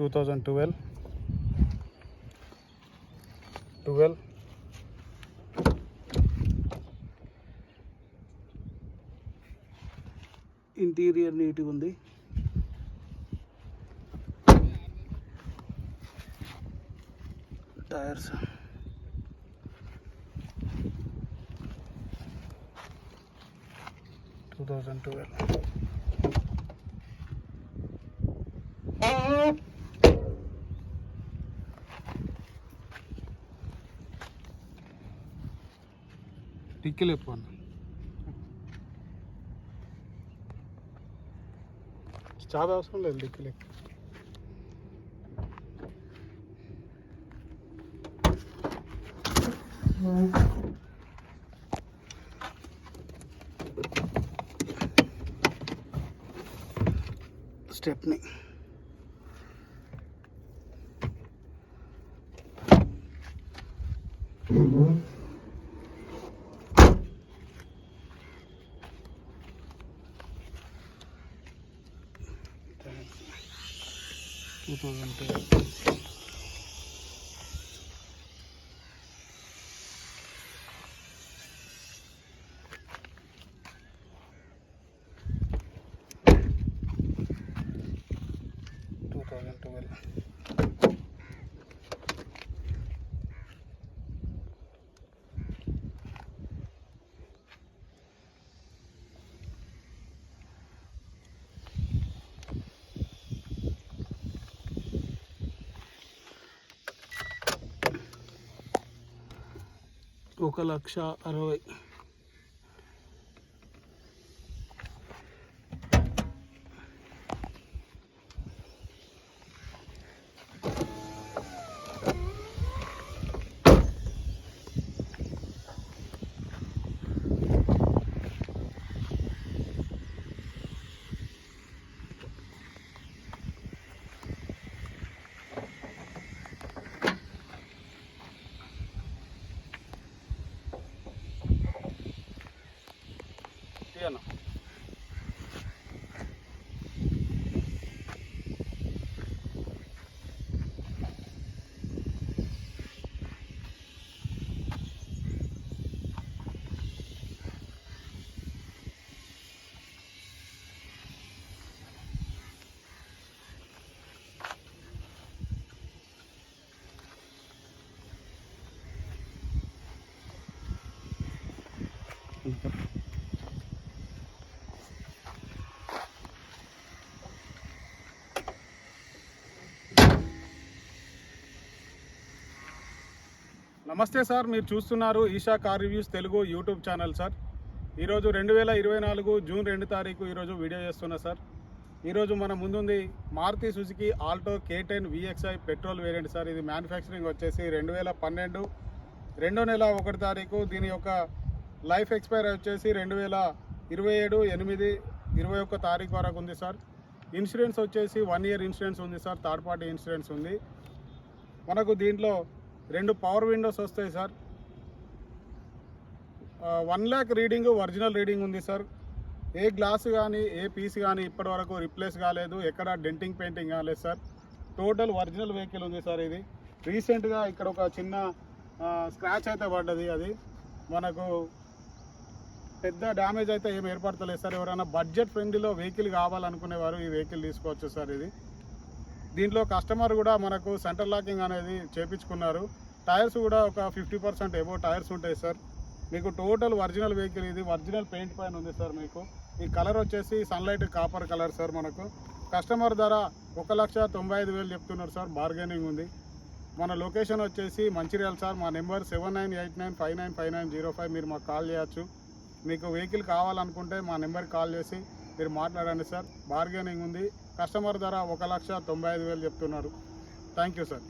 2012 interior నీట్గా ఉంది. Tyres 2012. టిక్కిలేపు అన్న, చాలా అవసరం లేదు టిక్కిలేపు. స్టెప్ని $1,60,000. నమస్తే సార్, మీరు చూస్తున్నారు Eesha car reviews Telugu YouTube channel sir. ఈరోజు 2024 జూన్ 2 తారీఖు ఈరోజు వీడియో చేస్తున్నా సార్. ఈరోజు మన ముందుంది Maruti Suzuki Alto K10 VXi petrol variant sir. ఇది మ్యానుఫ్యాక్చరింగ్ వచ్చేసి 2012 2వ నెల 1 తారీఖు. దీని యొక్క లైఫ్ ఎక్స్పైర్ వచ్చేసి 2027/8/21 తారీఖు వరకు ఉంది సార్. ఇన్సూరెన్స్ వచ్చేసి 1 ఇయర్ ఇన్సూరెన్స్ ఉంది సార్, థర్డ్ పార్టీ ఇన్సూరెన్స్ ఉంది. మనకు దీంట్లో 2 పవర్ విండోస్ వస్తాయి sir. 1 lakh reading original reading ఉంది సార్. ఏ గ్లాస్ కానీ ఏ పీస్ కానీ ఇప్పటి వరకు రిప్లేస్ కాలేదు, ఎక్కడ డెంటింగ్ పెయింటింగ్ కాలేదు సార్. టోటల్ ఒరిజినల్ వెహికల్ ఉంది సార్. ఇది రీసెంట్గా ఇక్కడ ఒక చిన్న స్క్రాచ్ అయితే పడ్డది, అది మనకు పెద్ద డ్యామేజ్ అయితే ఏం ఏర్పడతలేదు సార్. ఎవరైనా బడ్జెట్ ఫ్రెండ్లీలో వెహికల్ కావాలనుకునేవారు ఈ వెహికల్ తీసుకోవచ్చు సార్. ఇది దీంట్లో కస్టమర్ కూడా మనకు సెంటర్ లాకింగ్ అనేది చేపించుకున్నారు. టైర్స్ కూడా ఒక 50% ఎబో టైర్స్ ఉంటాయి సార్. మీకు టోటల్ ఒరిజినల్ వెహికల్, ఇది ఒరిజినల్ పెయింట్ పైన ఉంది సార్. మీకు ఈ కలర్ వచ్చేసి సన్లైట్ కాపర్ కలర్ సార్. మనకు కస్టమర్ ధర 1,95,000 చెప్తున్నారు సార్, బార్గెనింగ్ ఉంది. మన లొకేషన్ వచ్చేసి మంచిర్యాల సార్. మా నెంబర్ 7989595905. మీరు మాకు కాల్ చేయొచ్చు. మీకు వెహికల్ కావాలనుకుంటే మా నెంబర్కి కాల్ చేసి మీరు మాట్లాడండి సార్. బార్గెనింగ్ ఉంది. కస్టమర్ ధర 1,95,000 చెప్తున్నారు. Thank you sir.